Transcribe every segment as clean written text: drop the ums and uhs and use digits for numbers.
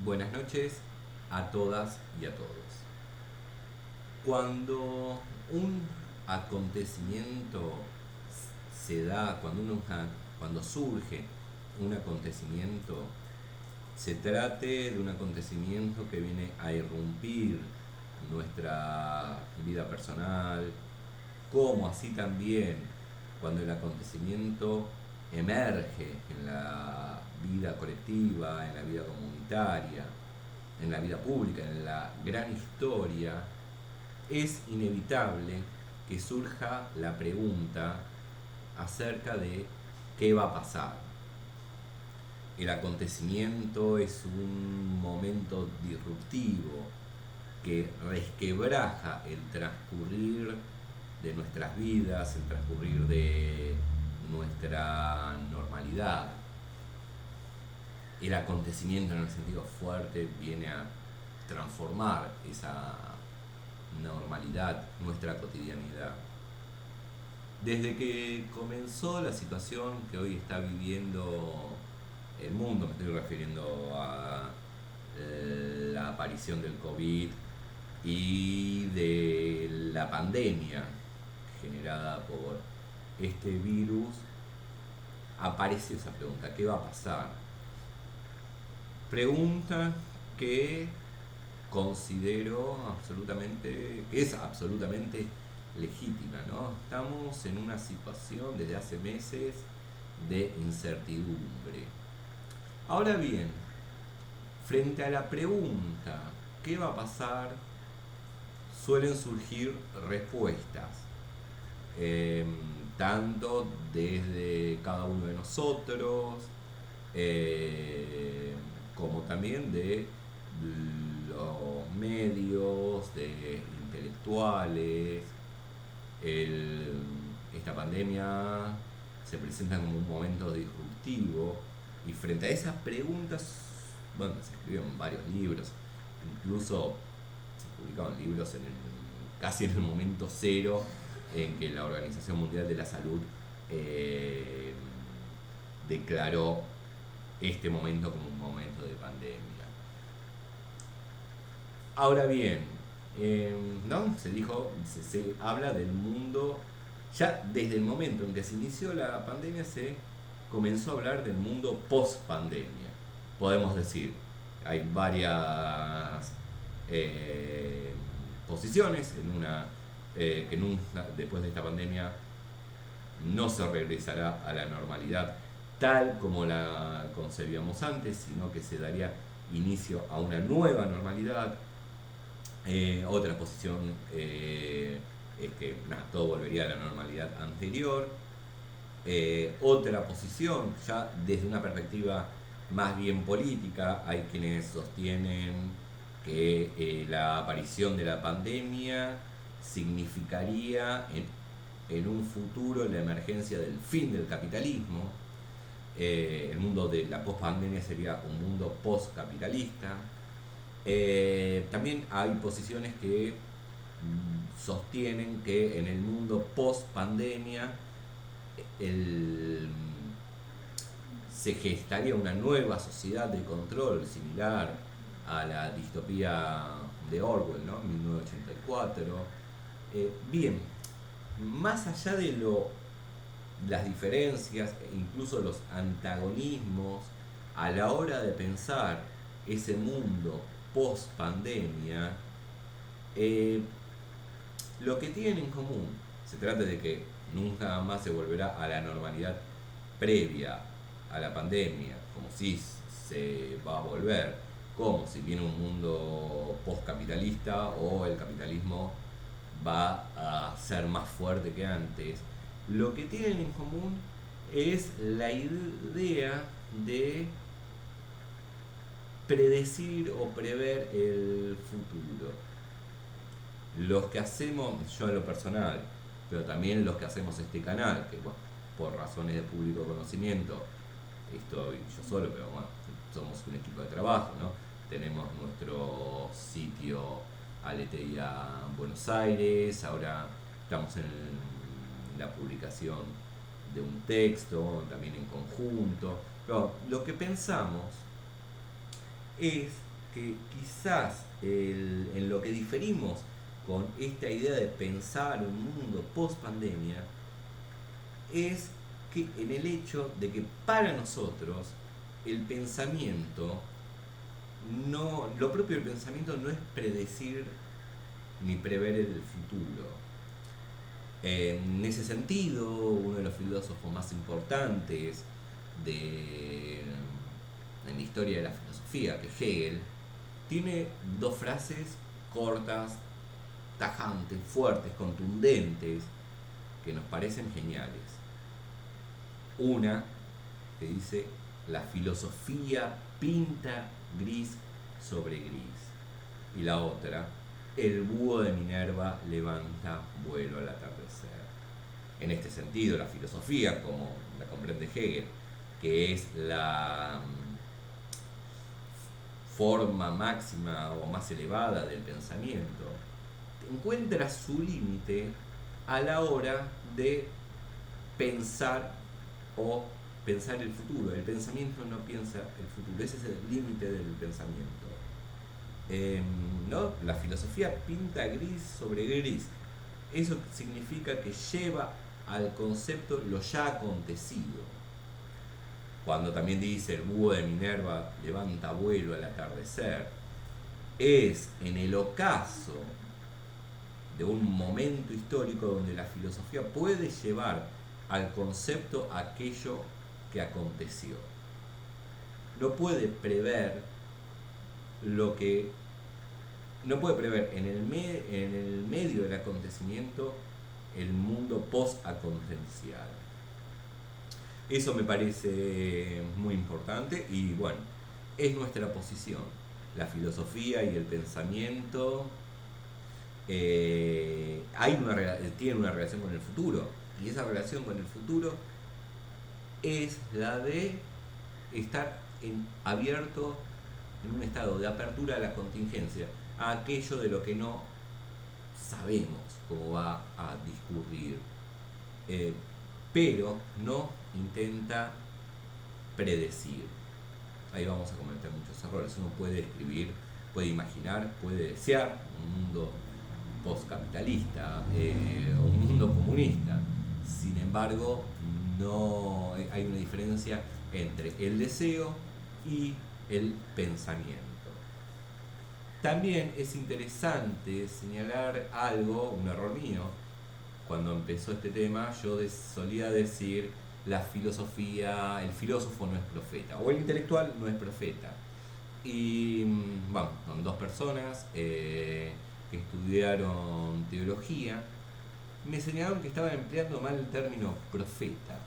Buenas noches a todas y a todos. Cuando un acontecimiento se da, cuando surge un acontecimiento, se trate de un acontecimiento que viene a irrumpir nuestra vida personal, como así también cuando el acontecimiento emerge en la vida colectiva, en la vida comunitaria, en la vida pública, en la gran historia, es inevitable que surja la pregunta acerca de qué va a pasar. El acontecimiento es un momento disruptivo que resquebraja el transcurrir de nuestras vidas, el transcurrir de nuestra normalidad. El acontecimiento en el sentido fuerte viene a transformar esa normalidad, nuestra cotidianidad. Desde que comenzó la situación que hoy está viviendo el mundo, me estoy refiriendo a la aparición del COVID y de la pandemia generada por este virus, aparece esa pregunta: ¿qué va a pasar? Pregunta que considero es absolutamente legítima, ¿no? Estamos en una situación desde hace meses de incertidumbre. Ahora bien, frente a la pregunta ¿qué va a pasar?, suelen surgir respuestas, eh, tanto desde cada uno de nosotros, como también de los medios, de intelectuales. Esta pandemia se presenta como un momento disruptivo y frente a esas preguntas, bueno, se escribieron varios libros, incluso se publicaron libros casi en el momento cero en que la Organización Mundial de la Salud eh, declaró este momento como un momento de pandemia. Ahora bien, ¿no? Se habla del mundo, ya desde el momento en que se inició la pandemia se comenzó a hablar del mundo post pandemia. Podemos decir, hay varias eh, posiciones después de esta pandemia no se regresará a la normalidad tal como la concebíamos antes, sino que se daría inicio a una nueva normalidad. Otra posición es que todo volvería a la normalidad anterior. Otra posición, ya desde una perspectiva más bien política, hay quienes sostienen que la aparición de la pandemia significaría en un futuro la emergencia del fin del capitalismo. El mundo de la post-pandemia sería un mundo post-capitalista. También hay posiciones que sostienen que en el mundo post-pandemia se gestaría una nueva sociedad de control similar a la distopía de Orwell, ¿no? 1984. Bien, más allá de las diferencias e incluso los antagonismos a la hora de pensar ese mundo post pandemia, lo que tienen en común, se trata de que nunca más se volverá a la normalidad previa a la pandemia, como si se va a volver, como si viene un mundo postcapitalista o el capitalismo va a ser más fuerte que antes. Lo que tienen en común es la idea de predecir o prever el futuro. Los que hacemos, yo en lo personal, pero también los que hacemos este canal, que bueno, por razones de público conocimiento, estoy yo solo, pero bueno, somos un equipo de trabajo, ¿no? Tenemos nuestro sitio Aleteia Buenos Aires, ahora estamos en la publicación de un texto, también en conjunto, pero lo que pensamos es que quizás en lo que diferimos con esta idea de pensar un mundo post pandemia es que en el hecho de que para nosotros el pensamiento no, lo propio del pensamiento no es predecir ni prever el futuro. En ese sentido, uno de los filósofos más importantes en la historia de la filosofía, que es Hegel, tiene dos frases cortas, tajantes, fuertes, contundentes, que nos parecen geniales. Una que dice: la filosofía pinta gris sobre gris. Y la otra: el búho de Minerva levanta vuelo al atardecer. En este sentido, la filosofía, como la comprende Hegel, que es la forma máxima o más elevada del pensamiento, encuentra su límite a la hora de pensar o pensar el futuro. El pensamiento no piensa el futuro, ese es el límite del pensamiento. ¿No? La filosofía pinta gris sobre gris. Eso significa que lleva al concepto lo ya acontecido. Cuando también dice el búho de Minerva levanta vuelo al atardecer, es en el ocaso de un momento histórico donde la filosofía puede llevar al concepto aquello que aconteció. No puede prever lo que... No puede prever en el medio del acontecimiento el mundo post-acontecial. Eso me parece muy importante y bueno, es nuestra posición. La filosofía y el pensamiento tienen una relación con el futuro, y esa relación con el futuro es la de estar abierto en un estado de apertura a la contingencia, a aquello de lo que no sabemos cómo va a discurrir, pero no intenta predecir. Ahí vamos a cometer muchos errores. Uno puede escribir, puede imaginar, puede desear un mundo postcapitalista o un mundo comunista. Sin embargo, no hay una diferencia entre el deseo y el pensamiento. También es interesante señalar algo, un error mío. Cuando empezó este tema, yo solía decir: la filosofía, el filósofo no es profeta, o el intelectual no es profeta. Y bueno, son dos personas que estudiaron teología, me señalaron que estaba empleando mal el término profeta,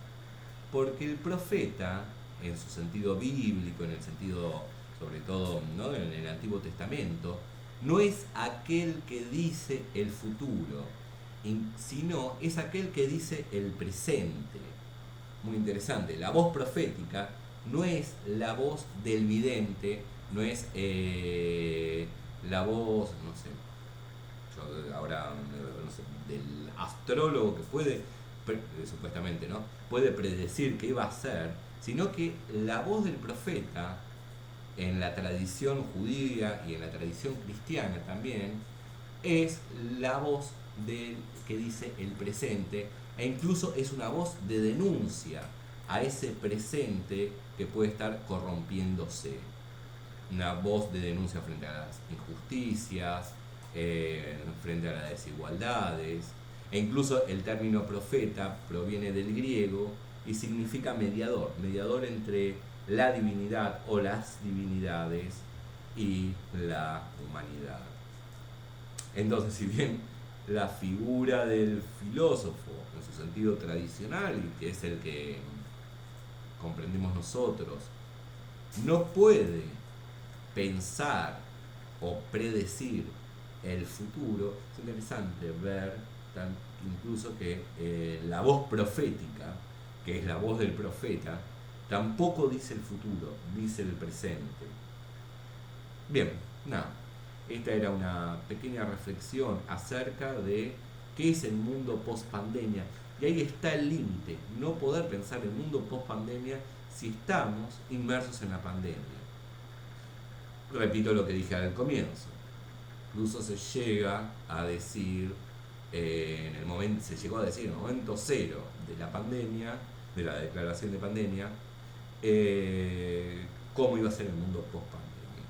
porque el profeta, en su sentido bíblico, en el sentido sobre todo, ¿no?, en el Antiguo Testamento, no es aquel que dice el futuro, sino es aquel que dice el presente. Muy interesante, la voz profética no es la voz del vidente, no es la voz, no sé, yo ahora no sé, del astrólogo que puede, supuestamente, ¿no?, puede predecir qué va a ser, sino que la voz del profeta, en la tradición judía y en la tradición cristiana también, es la voz del que dice el presente, e incluso es una voz de denuncia a ese presente que puede estar corrompiéndose. Una voz de denuncia frente a las injusticias, frente a las desigualdades, e incluso el término profeta proviene del griego y significa mediador, mediador entre la divinidad o las divinidades y la humanidad. Entonces, si bien la figura del filósofo, en su sentido tradicional, y que es el que comprendemos nosotros, no puede pensar o predecir el futuro, es interesante ver incluso que la voz profética, que es la voz del profeta, tampoco dice el futuro, dice el presente. Bien, nada. Esta era una pequeña reflexión acerca de qué es el mundo post-pandemia. Y ahí está el límite, no poder pensar el mundo post-pandemia si estamos inmersos en la pandemia. repito lo que dije al comienzo. Incluso se llega a decir, se llegó a decir en el momento cero de la pandemia, de la declaración de pandemia, cómo iba a ser el mundo post pandemia.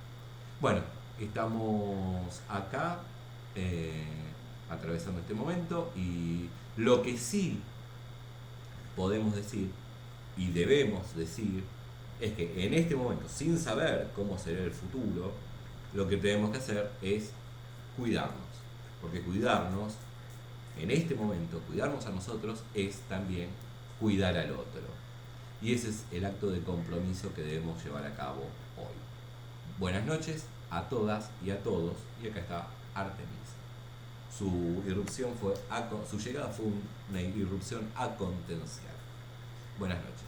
Bueno, estamos acá atravesando este momento, y lo que sí podemos decir y debemos decir es que en este momento, sin saber cómo será el futuro, lo que tenemos que hacer es cuidarnos, porque cuidarnos en este momento, cuidarnos a nosotros, es también cuidar al otro, y ese es el acto de compromiso que debemos llevar a cabo hoy. Buenas noches a todas y a todos, y acá está Artemis. Su irrupción su llegada fue una irrupción acontecial. Buenas noches.